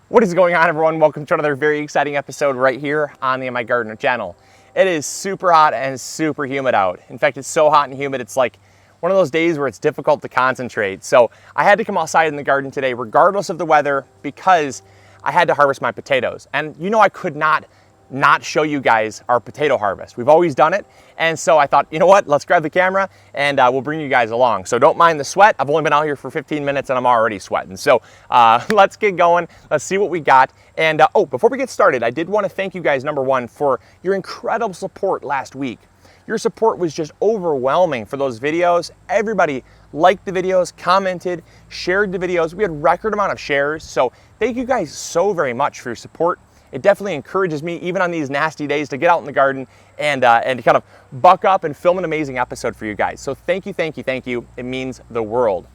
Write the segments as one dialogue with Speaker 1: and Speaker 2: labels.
Speaker 1: What is going on, everyone? Welcome to another very exciting episode right here on the MIgardener channel. It is super hot and super humid out. In fact, it's so hot and humid, it's like one of those days where it's difficult to concentrate. So I had to come outside in the garden today, regardless of the weather, because I had to harvest my potatoes. And you know, I could not show you guys our potato harvest. We've always done it. And so I thought, you know what, let's grab the camera and we'll bring you guys along. So don't mind the sweat. I've only been out here for 15 minutes and I'm already sweating. So let's get going. Let's see what we got. And before we get started, I did want to thank you guys, number one, for your incredible support last week. Your support was just overwhelming for those videos. Everybody liked the videos, commented, shared the videos. We had record amount of shares. So thank you guys so very much for your support. It definitely encourages me, even on these nasty days, to get out in the garden and to kind of buck up and film an amazing episode for you guys. So thank you, thank you, thank you. It means the world.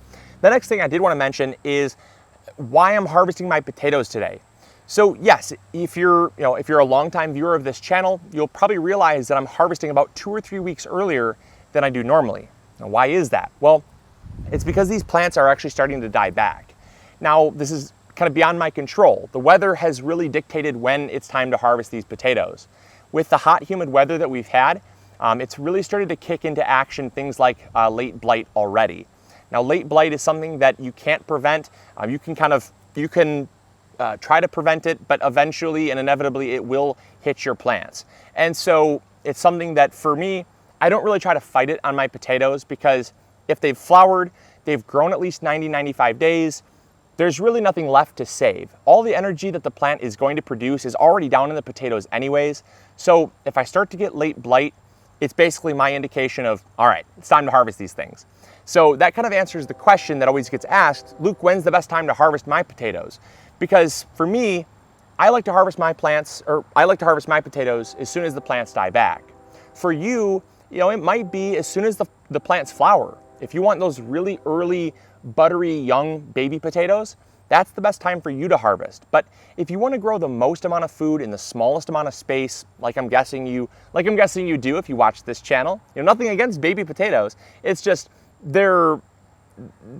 Speaker 1: The next thing I did want to mention is why I'm harvesting my potatoes today. So yes, if you're a longtime viewer of this channel, you'll probably realize that I'm harvesting about 2 or 3 weeks earlier than I do normally. Now, why is that? Well, it's because these plants are actually starting to die back. Now, this is kind of beyond my control. The weather has really dictated when it's time to harvest these potatoes. With the hot, humid weather that we've had, it's really started to kick into action things like late blight already. Now, late blight is something that you can't prevent. You can try to prevent it, but eventually and inevitably it will hit your plants. And so it's something that for me, I don't really try to fight it on my potatoes, because if they've flowered, they've grown at least 90, 95 days, there's really nothing left to save. All the energy that the plant is going to produce is already down in the potatoes anyways. So if I start to get late blight, it's basically my indication of, all right, it's time to harvest these things. So that kind of answers the question that always gets asked, Luke, when's the best time to harvest my potatoes? Because for me, I like to harvest my potatoes as soon as the plants die back. For you, it might be as soon as the plants flower. If you want those really early, buttery, young baby potatoes, that's the best time for you to harvest. But if you want to grow the most amount of food in the smallest amount of space, like I'm guessing you do if you watch this channel, nothing against baby potatoes. It's just they're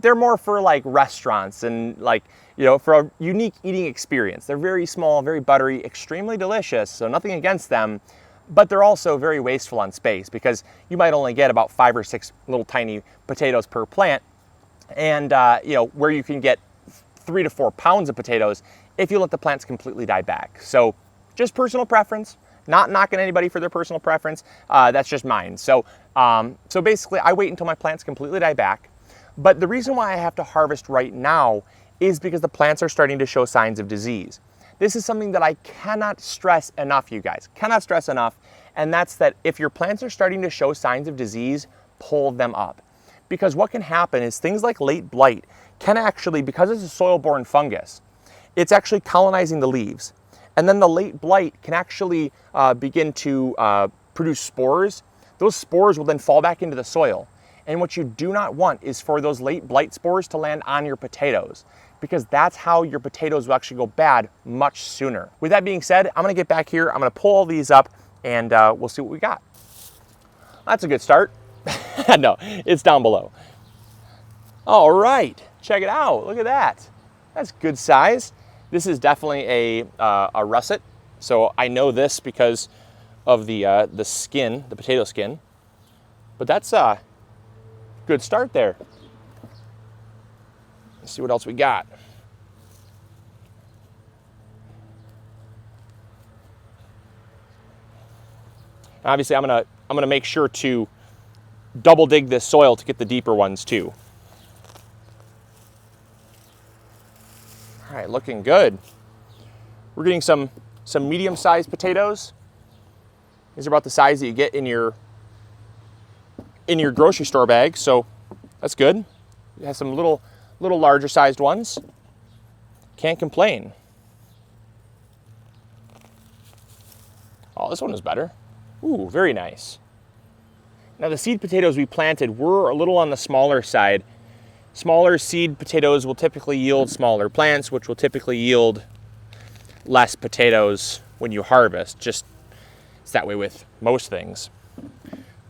Speaker 1: more for like restaurants and for a unique eating experience. They're very small, very buttery, extremely delicious, so nothing against them. But they're also very wasteful on space, because you might only get about 5 or 6 little tiny potatoes per plant. And where you can get 3 to 4 pounds of potatoes if you let the plants completely die back. So just personal preference, not knocking anybody for their personal preference. That's just mine. So basically I wait until my plants completely die back. But the reason why I have to harvest right now is because the plants are starting to show signs of disease. This is something that I cannot stress enough, you guys, cannot stress enough. And that's that if your plants are starting to show signs of disease, pull them up. Because what can happen is things like late blight can actually, because it's a soil-borne fungus, it's actually colonizing the leaves. And then the late blight can actually begin to produce spores. Those spores will then fall back into the soil. And what you do not want is for those late blight spores to land on your potatoes, because that's how your potatoes will actually go bad much sooner. With that being said, I'm gonna get back here, I'm gonna pull all these up, and we'll see what we got. That's a good start. No, it's down below. All right, check it out. Look at that. That's good size. This is definitely a russet. So I know this because of the skin, the potato skin. But that's a good start there. Let's see what else we got. Obviously, I'm gonna make sure to double dig this soil to get the deeper ones too. All right, looking good. We're getting some medium-sized potatoes. These are about the size that you get in your grocery store bag, so that's good. We have some little larger sized ones. Can't complain. Oh, this one is better. Ooh, very nice. Now the seed potatoes we planted were a little on the smaller side. Smaller seed potatoes will typically yield smaller plants, which will typically yield less potatoes when you harvest. Just it's that way with most things.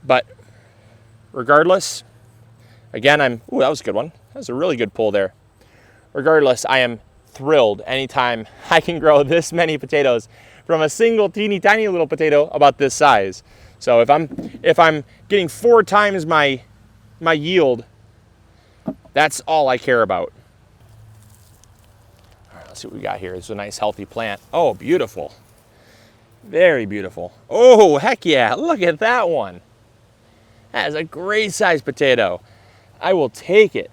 Speaker 1: But regardless, again, ooh, that was a good one. That was a really good pull there. Regardless, I am thrilled anytime I can grow this many potatoes from a single teeny tiny little potato about this size. So if I'm getting 4 times my yield, that's all I care about. All right, let's see what we got here. This is a nice healthy plant. Oh, beautiful. Very beautiful. Oh, heck yeah, look at that one. That is a great sized potato. I will take it.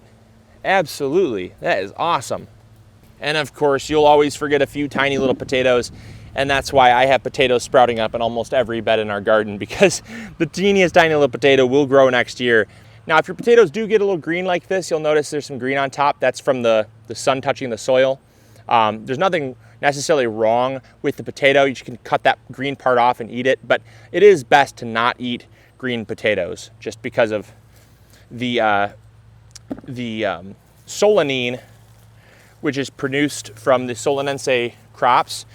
Speaker 1: Absolutely, that is awesome. And of course, you'll always forget a few tiny little potatoes, and that's why I have potatoes sprouting up in almost every bed in our garden, because the teeniest tiny little potato will grow next year. Now, if your potatoes do get a little green like this, you'll notice there's some green on top. That's from the sun touching the soil. There's nothing necessarily wrong with the potato. You can cut that green part off and eat it, but it is best to not eat green potatoes just because of the solanine, which is produced from the Solanense crops,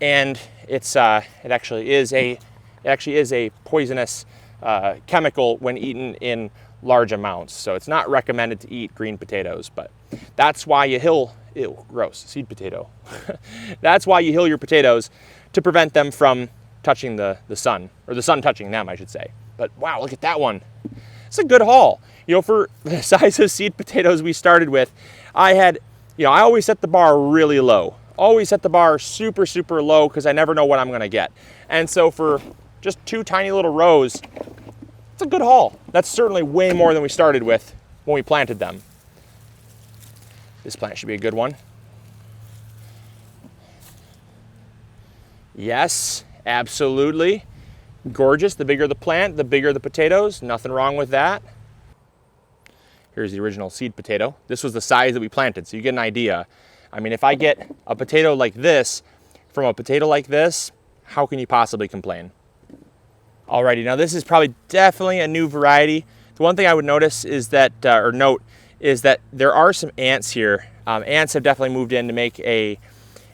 Speaker 1: and it actually is a poisonous chemical when eaten in large amounts. So it's not recommended to eat green potatoes, but that's why you hill, ew, gross, seed potato. That's why you hill your potatoes, to prevent them from touching the sun, or the sun touching them, I should say. But wow, look at that one. It's a good haul. You know, for the size of seed potatoes we started with, I always set the bar really low. Always set the bar super, super low, because I never know what I'm gonna get. And so for just 2 tiny little rows, it's a good haul. That's certainly way more than we started with when we planted them. This plant should be a good one. Yes, absolutely. Gorgeous. The bigger the plant, the bigger the potatoes. Nothing wrong with that. Here's the original seed potato. This was the size that we planted, so you get an idea. I mean, if I get a potato like this from a potato like this, how can you possibly complain? Alrighty, now this is probably definitely a new variety. The one thing I would notice is that, note, is that there are some ants here. Ants have definitely moved in to make an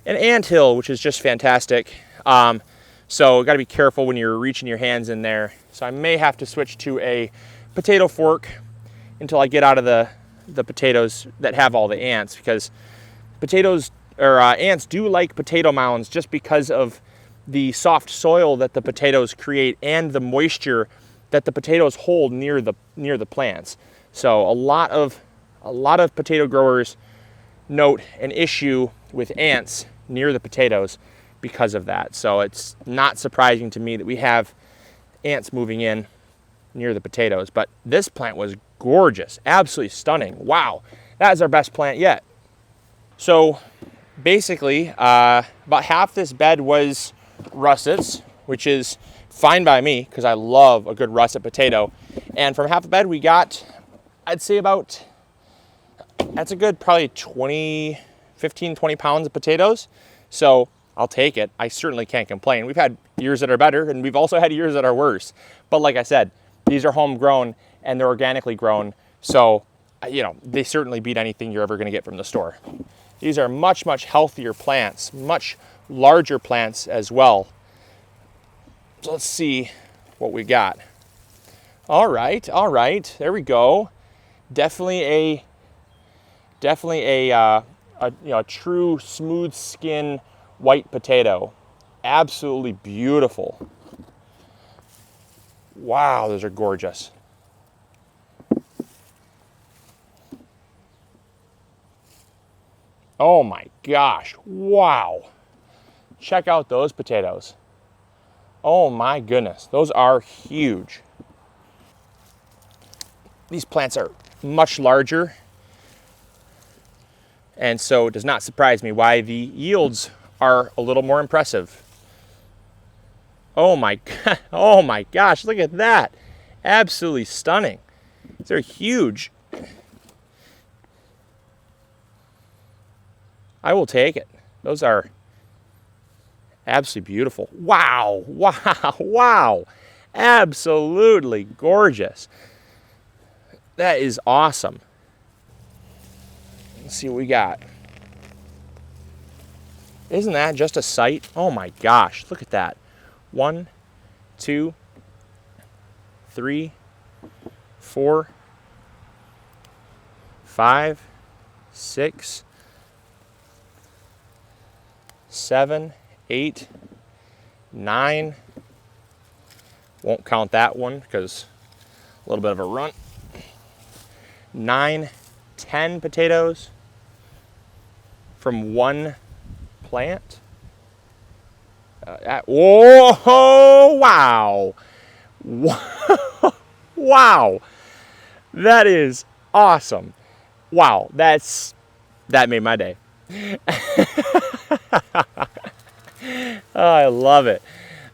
Speaker 1: ant hill, which is just fantastic. So got to be careful when you're reaching your hands in there. So I may have to switch to a potato fork until I get out of the potatoes that have all the ants, because ants do like potato mounds just because of the soft soil that the potatoes create and the moisture that the potatoes hold near the plants. So a lot of potato growers note an issue with ants near the potatoes because of that. So it's not surprising to me that we have ants moving in near the potatoes. But this plant was gorgeous, absolutely stunning. Wow, that is our best plant yet. So basically, about half this bed was russets, which is fine by me because I love a good russet potato. And from half the bed we got, I'd say that's a good probably 15, 20 pounds of potatoes. So I'll take it. I certainly can't complain. We've had years that are better, and we've also had years that are worse. But like I said, these are homegrown and they're organically grown. So, they certainly beat anything you're ever going to get from the store. These are much, much healthier plants, much larger plants as well. So let's see what we got. All right, there we go. Definitely a true smooth skin white potato. Absolutely beautiful. Wow, those are gorgeous. Oh my gosh, wow. Check out those potatoes. Oh my goodness, those are huge. These plants are much larger, and so it does not surprise me why the yields are a little more impressive. Oh my gosh, look at that. Absolutely stunning. They're huge. I will take it. Those are absolutely beautiful. Wow. Absolutely gorgeous. That is awesome. Let's see what we got. Isn't that just a sight? Oh my gosh, look at that. 1, 2, 3, 4, 5, 6, 7, 8, 9. Won't count that one because a little bit of a runt. 9, 10 potatoes from one plant. Whoa, wow. Wow. That is awesome. Wow, that made my day. Oh, I love it.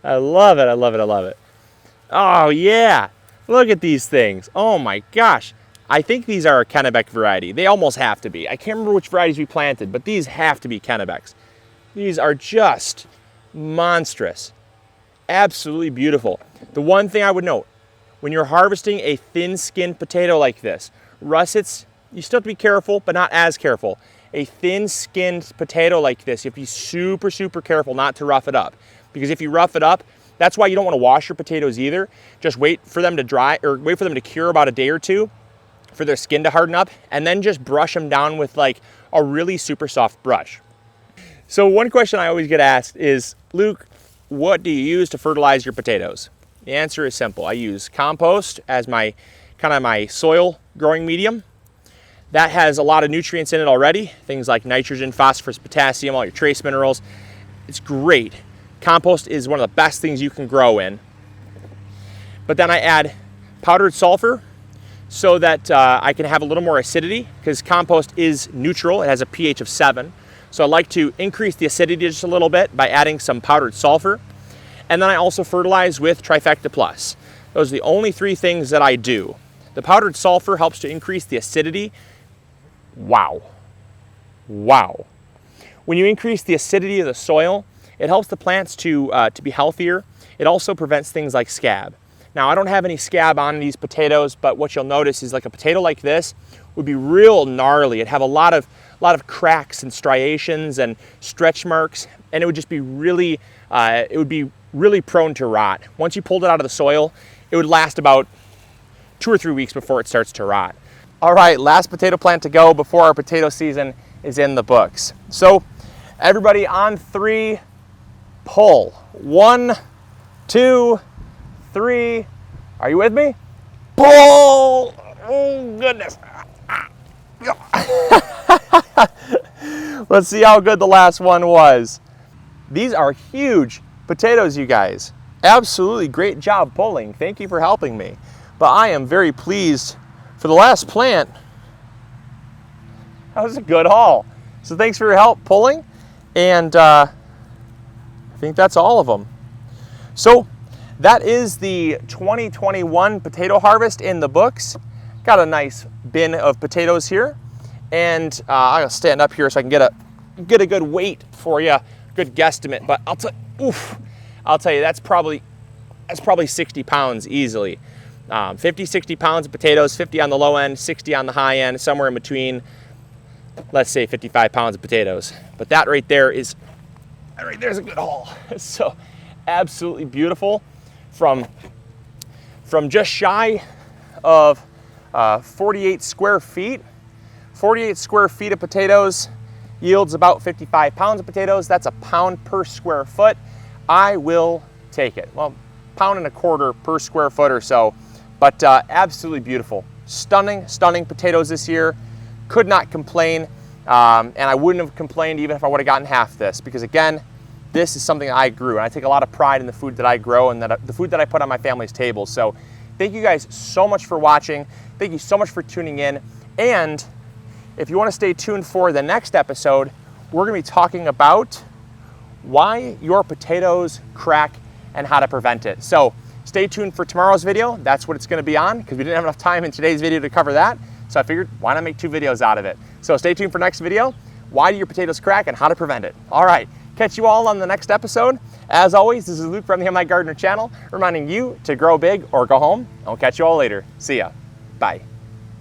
Speaker 1: I love it. I love it. I love it. Oh, yeah. Look at these things. Oh, my gosh. I think these are a Kennebec variety. They almost have to be. I can't remember which varieties we planted, but these have to be Kennebecs. These are just monstrous. Absolutely beautiful. The one thing I would note, when you're harvesting a thin-skinned potato like this, russets, you still have to be careful, but not as careful. A thin-skinned potato like this, you have to be super, super careful not to rough it up. Because if you rough it up, that's why you don't want to wash your potatoes either. Just wait for them to dry, or wait for them to cure about a day or two for their skin to harden up, and then just brush them down with like a really super soft brush. So one question I always get asked is, Luke, what do you use to fertilize your potatoes? The answer is simple. I use compost as my kind of my soil growing medium. That has a lot of nutrients in it already, things like nitrogen, phosphorus, potassium, all your trace minerals. It's great. Compost is one of the best things you can grow in. But then I add powdered sulfur so that I can have a little more acidity, because compost is neutral. It has a pH of 7. So I like to increase the acidity just a little bit by adding some powdered sulfur. And then I also fertilize with Trifecta Plus. Those are the only 3 things that I do. The powdered sulfur helps to increase the acidity. Wow. Wow. When you increase the acidity of the soil, it helps the plants to be healthier. It also prevents things like scab. Now, I don't have any scab on these potatoes, but what you'll notice is like a potato like this would be real gnarly. It'd have a lot of cracks and striations and stretch marks, and it would just be really, prone to rot. Once you pulled it out of the soil, it would last about 2 or 3 weeks before it starts to rot. All right, last potato plant to go before our potato season is in the books. So everybody on 3, pull. 1, 2, 3. Are you with me? Pull! Oh, goodness. Let's see how good the last one was. These are huge potatoes, you guys. Absolutely great job pulling. Thank you for helping me. But I am very pleased. For the last plant, that was a good haul. So thanks for your help pulling. And I think that's all of them. So that is the 2021 potato harvest in the books. Got a nice bin of potatoes here. And I'll stand up here so I can get a good weight for you, good guesstimate. But I'll tell you, that's probably 60 pounds easily. 50, 60 pounds of potatoes, 50 on the low end, 60 on the high end, somewhere in between, let's say 55 pounds of potatoes. But that right there's a good haul. So absolutely beautiful. From just shy of 48 square feet. 48 square feet of potatoes yields about 55 pounds of potatoes. That's a pound per square foot. I will take it. Well, £1.25 per square foot or so. But absolutely beautiful. Stunning, stunning potatoes this year. Could not complain. And I wouldn't have complained even if I would have gotten half this, because again, this is something that I grew, and I take a lot of pride in the food that I grow and the food that I put on my family's table. So thank you guys so much for watching. Thank you so much for tuning in. And if you want to stay tuned for the next episode, we're going to be talking about why your potatoes crack and how to prevent it. So stay tuned for tomorrow's video. That's what it's going to be on, because we didn't have enough time in today's video to cover that. So I figured, why not make 2 videos out of it? So stay tuned for next video. Why do your potatoes crack and how to prevent it? All right, catch you all on the next episode. As always, this is Luke from the MIgardener channel, reminding you to grow big or go home. I'll catch you all later. See ya. Bye.